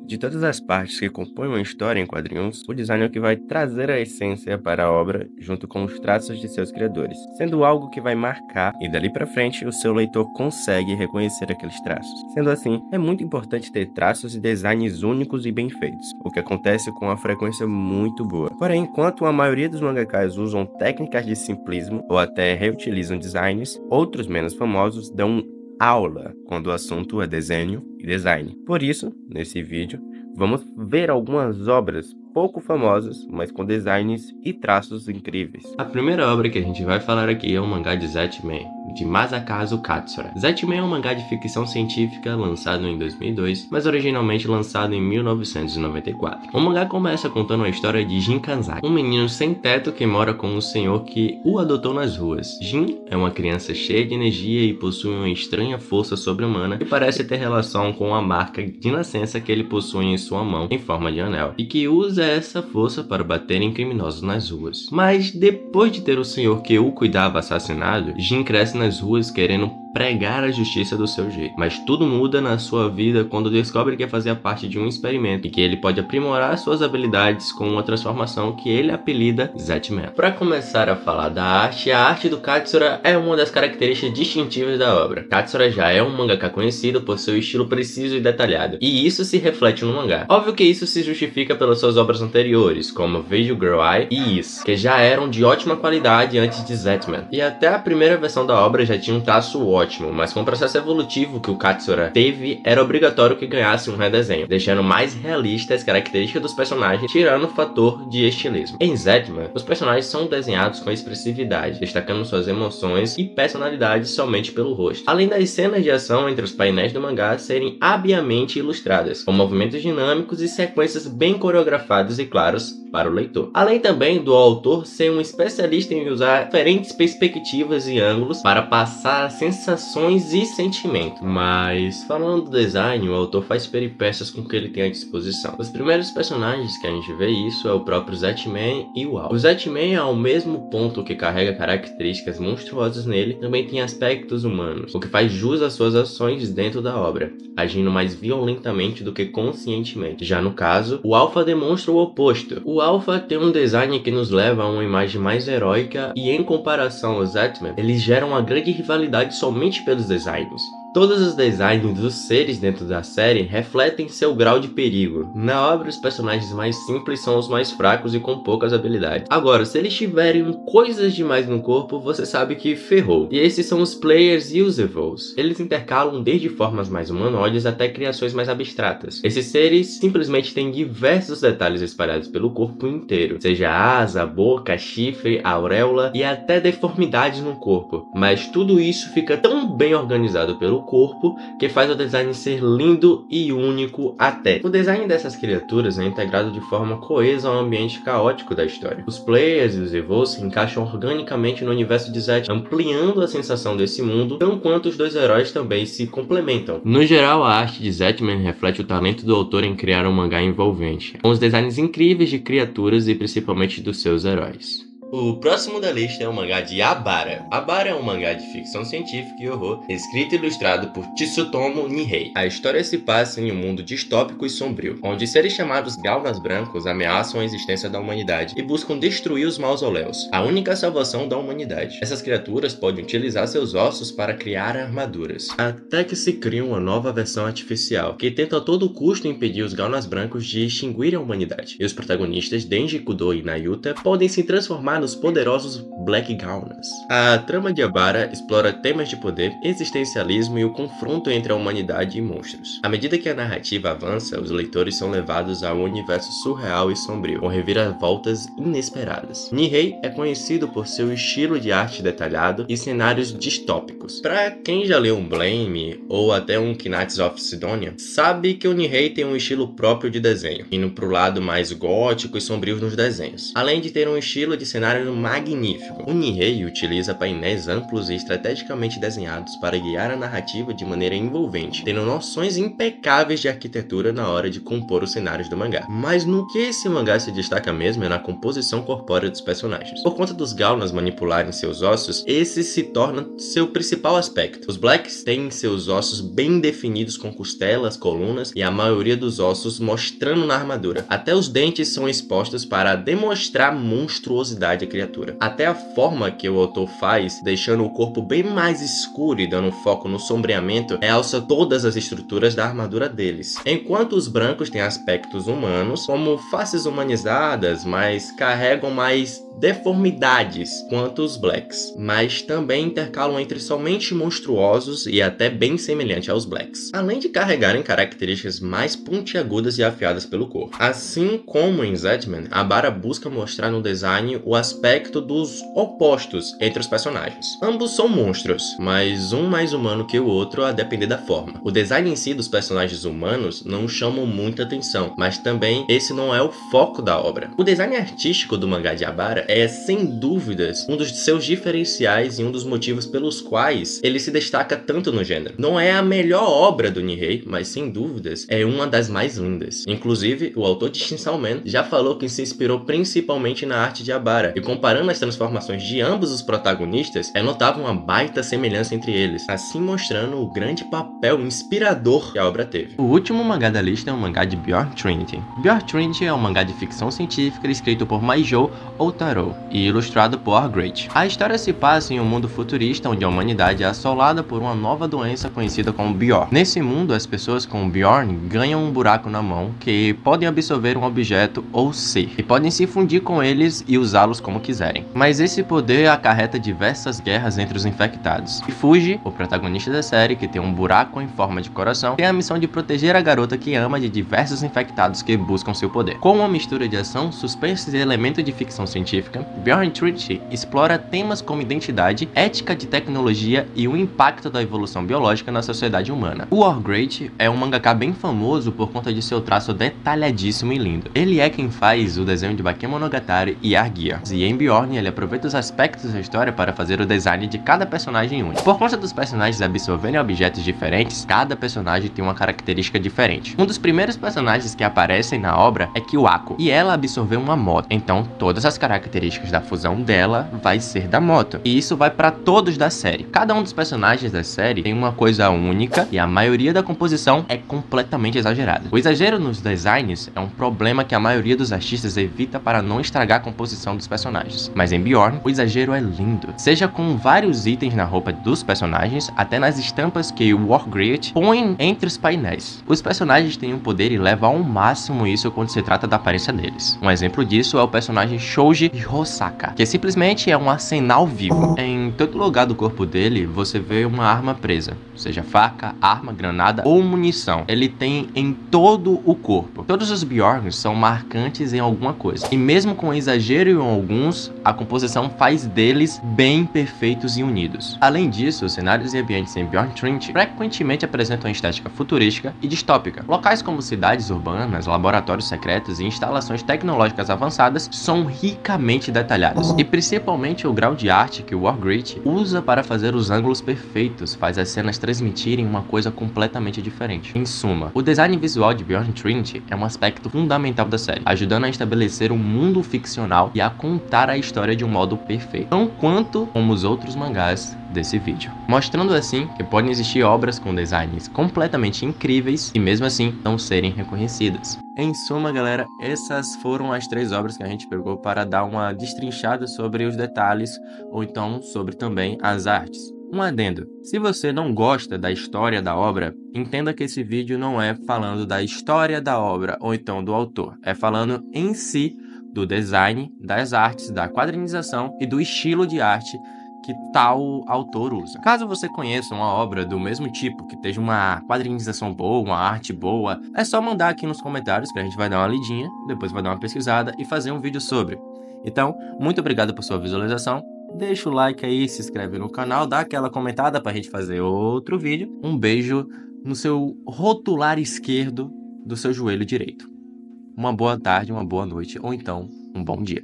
De todas as partes que compõem uma história em quadrinhos, o design é o que vai trazer a essência para a obra junto com os traços de seus criadores, sendo algo que vai marcar e dali para frente o seu leitor consegue reconhecer aqueles traços. Sendo assim, é muito importante ter traços e designs únicos e bem feitos, o que acontece com uma frequência muito boa. Porém, enquanto a maioria dos mangakas usam técnicas de simplismo ou até reutilizam designs, outros menos famosos dão aula quando o assunto é desenho e design. Por isso, nesse vídeo, vamos ver algumas obras pouco famosas, mas com designs e traços incríveis. A primeira obra que a gente vai falar aqui é o mangá de Zetman, de Masakazu Katsura. Zetman é um mangá de ficção científica lançado em 2002, mas originalmente lançado em 1994. O mangá começa contando a história de Jin Kanzai, um menino sem teto que mora com um senhor que o adotou nas ruas. Jin é uma criança cheia de energia e possui uma estranha força sobre-humana que parece ter relação com a marca de nascença que ele possui em sua mão em forma de anel, e que usa essa força para bater em criminosos nas ruas. Mas depois de ter o senhor que o cuidava assassinado, Jin cresce nas ruas querendo pregar a justiça do seu jeito. Mas tudo muda na sua vida quando descobre que fazia parte de um experimento e que ele pode aprimorar suas habilidades com uma transformação que ele apelida Zetman. Para começar a falar da arte, a arte do Katsura é uma das características distintivas da obra. Katsura já é um mangaka conhecido por seu estilo preciso e detalhado, e isso se reflete no mangá. Óbvio que isso se justifica pelas suas obras anteriores, como Visual Girl Eye e Is, que já eram de ótima qualidade antes de Zetman. E até a primeira versão da obra já tinha um traço ótimo, mas com o processo evolutivo que o Katsura teve, era obrigatório que ganhasse um redesenho, deixando mais realista as características dos personagens, tirando o fator de estilismo. Em Zetman, os personagens são desenhados com expressividade, destacando suas emoções e personalidades somente pelo rosto, além das cenas de ação entre os painéis do mangá serem habilmente ilustradas, com movimentos dinâmicos e sequências bem coreografadas e claros para o leitor. Além também do autor ser um especialista em usar diferentes perspectivas e ângulos para passar sensações e sentimentos. Mas, falando do design, o autor faz peripécias com o que ele tem à disposição. Os primeiros personagens que a gente vê isso é o próprio Zetman e o Alpha. O Zetman, ao mesmo ponto que carrega características monstruosas nele, também tem aspectos humanos, o que faz jus às suas ações dentro da obra, agindo mais violentamente do que conscientemente. Já no caso, o Alpha demonstra o oposto. O Alpha tem um design que nos leva a uma imagem mais heróica e, em comparação ao Zetman, eles geram uma grande rivalidade somente pelos designs. Todos os designs dos seres dentro da série refletem seu grau de perigo. Na obra, os personagens mais simples são os mais fracos e com poucas habilidades. Agora, se eles tiverem coisas demais no corpo, você sabe que ferrou. E esses são os Players Usables. Eles intercalam desde formas mais humanoides até criações mais abstratas. Esses seres simplesmente têm diversos detalhes espalhados pelo corpo inteiro, seja asa, boca, chifre, auréola e até deformidades no corpo. Mas tudo isso fica tão bem organizado pelo corpo que faz o design ser lindo e único até. O design dessas criaturas é integrado de forma coesa ao ambiente caótico da história. Os players e os evos se encaixam organicamente no universo de Zet, ampliando a sensação desse mundo, tão quanto os dois heróis também se complementam. No geral, a arte de Zetman reflete o talento do autor em criar um mangá envolvente, com os designs incríveis de criaturas e principalmente dos seus heróis. O próximo da lista é o mangá de Abara. Abara é um mangá de ficção científica e horror, escrito e ilustrado por Tsutomu Nihei. A história se passa em um mundo distópico e sombrio, onde seres chamados Galnas Brancos ameaçam a existência da humanidade e buscam destruir os mausoléus, a única salvação da humanidade. Essas criaturas podem utilizar seus ossos para criar armaduras, até que se cria uma nova versão artificial, que tenta a todo custo impedir os Galnas Brancos de extinguir a humanidade. E os protagonistas Denji Kudo e Nayuta podem se transformar nos poderosos Black Gaunas. A trama de Abara explora temas de poder, existencialismo e o confronto entre a humanidade e monstros. À medida que a narrativa avança, os leitores são levados a um universo surreal e sombrio, com reviravoltas inesperadas. Nihei é conhecido por seu estilo de arte detalhado e cenários distópicos. Para quem já leu um Blame ou até um Knights of Sidonia, sabe que o Nihei tem um estilo próprio de desenho, indo pro lado mais gótico e sombrio nos desenhos, além de ter um estilo de cenário cenário magnífico. O Nihei utiliza painéis amplos e estrategicamente desenhados para guiar a narrativa de maneira envolvente, tendo noções impecáveis de arquitetura na hora de compor os cenários do mangá. Mas no que esse mangá se destaca mesmo é na composição corpórea dos personagens. Por conta dos Gaunas manipularem seus ossos, esse se torna seu principal aspecto. Os Blacks têm seus ossos bem definidos com costelas, colunas e a maioria dos ossos mostrando na armadura. Até os dentes são expostos para demonstrar monstruosidade à criatura. Até a forma que o autor faz, deixando o corpo bem mais escuro e dando foco no sombreamento, realça todas as estruturas da armadura deles. Enquanto os brancos têm aspectos humanos, como faces humanizadas, mas carregam mais deformidades quanto os Blacks, mas também intercalam entre somente monstruosos e até bem semelhante aos Blacks, além de carregarem características mais pontiagudas e afiadas pelo corpo. Assim como em Zedman, Abara busca mostrar no design o aspecto dos opostos entre os personagens. Ambos são monstros, mas um mais humano que o outro a depender da forma. O design em si dos personagens humanos não chama muita atenção, mas também esse não é o foco da obra. O design artístico do mangá de Abara é, sem dúvidas, um dos seus diferenciais e um dos motivos pelos quais ele se destaca tanto no gênero. Não é a melhor obra do Nihei, mas sem dúvidas é uma das mais lindas. Inclusive, o autor de Chainsaw Man já falou que se inspirou principalmente na arte de Abara, e comparando as transformações de ambos os protagonistas, é notável uma baita semelhança entre eles, assim mostrando o grande papel inspirador que a obra teve. O último mangá da lista é um mangá de Björn Trinity. Björn Trinity é um mangá de ficção científica escrito por Maijou Outaro e ilustrado por Argreat. A história se passa em um mundo futurista onde a humanidade é assolada por uma nova doença conhecida como Bjorn. Nesse mundo, as pessoas com Bjorn ganham um buraco na mão que podem absorver um objeto ou ser, e podem se fundir com eles e usá-los como quiserem. Mas esse poder acarreta diversas guerras entre os infectados. E Fuji, o protagonista da série, que tem um buraco em forma de coração, tem a missão de proteger a garota que ama de diversos infectados que buscam seu poder. Com uma mistura de ação, suspense e elemento de ficção científica, Björn Trinity explora temas como identidade, ética de tecnologia e o impacto da evolução biológica na sociedade humana. O Argreat é um mangaka bem famoso por conta de seu traço detalhadíssimo e lindo. Ele é quem faz o desenho de Bakemonogatari e Argia. E em Bjorn, ele aproveita os aspectos da história para fazer o design de cada personagem único. Por conta dos personagens absorverem objetos diferentes, cada personagem tem uma característica diferente. Um dos primeiros personagens que aparecem na obra é Kyuako, e ela absorveu uma moto. Então, todas as características da fusão dela vai ser da moto. E isso vai para todos da série. Cada um dos personagens da série tem uma coisa única e a maioria da composição é completamente exagerada. O exagero nos designs é um problema que a maioria dos artistas evita para não estragar a composição dos personagens. Mas em Bjorn, o exagero é lindo. Seja com vários itens na roupa dos personagens, até nas estampas que o Argreat põe entre os painéis. Os personagens têm um poder e levam ao máximo isso quando se trata da aparência deles. Um exemplo disso é o personagem Shoji Hosaka, que simplesmente é um arsenal vivo. Em todo lugar do corpo dele, você vê uma arma presa, seja faca, arma, granada ou munição. Ele tem em todo o corpo. Todos os Bjorns são marcantes em alguma coisa, e mesmo com exagero em alguns, a composição faz deles bem perfeitos e unidos. Além disso, os cenários e ambientes em Bjorn Trinity frequentemente apresentam uma estética futurística e distópica. Locais como cidades urbanas, laboratórios secretos e instalações tecnológicas avançadas são ricamente detalhados, e principalmente o grau de arte que o Argreat usa para fazer os ângulos perfeitos faz as cenas transmitirem uma coisa completamente diferente. Em suma, o design visual de Bjorn Trinity é um aspecto fundamental da série, ajudando a estabelecer um mundo ficcional e a contar a história de um modo perfeito, tão quanto como os outros mangás desse vídeo, mostrando assim que podem existir obras com designs completamente incríveis e mesmo assim não serem reconhecidas. Em suma, galera, essas foram as 3 obras que a gente pegou para dar uma destrinchada sobre os detalhes ou então sobre também as artes. Um adendo: se você não gosta da história da obra, entenda que esse vídeo não é falando da história da obra ou então do autor, é falando em si do design, das artes, da quadrinização e do estilo de arte que tal autor usa. Caso você conheça uma obra do mesmo tipo, que esteja uma quadrinização boa, uma arte boa, é só mandar aqui nos comentários que a gente vai dar uma lidinha, depois vai dar uma pesquisada e fazer um vídeo sobre. Então, muito obrigado por sua visualização, deixa o like aí, se inscreve no canal, dá aquela comentada pra gente fazer outro vídeo. Um beijo no seu rotular esquerdo do seu joelho direito. Uma boa tarde, uma boa noite ou então um bom dia.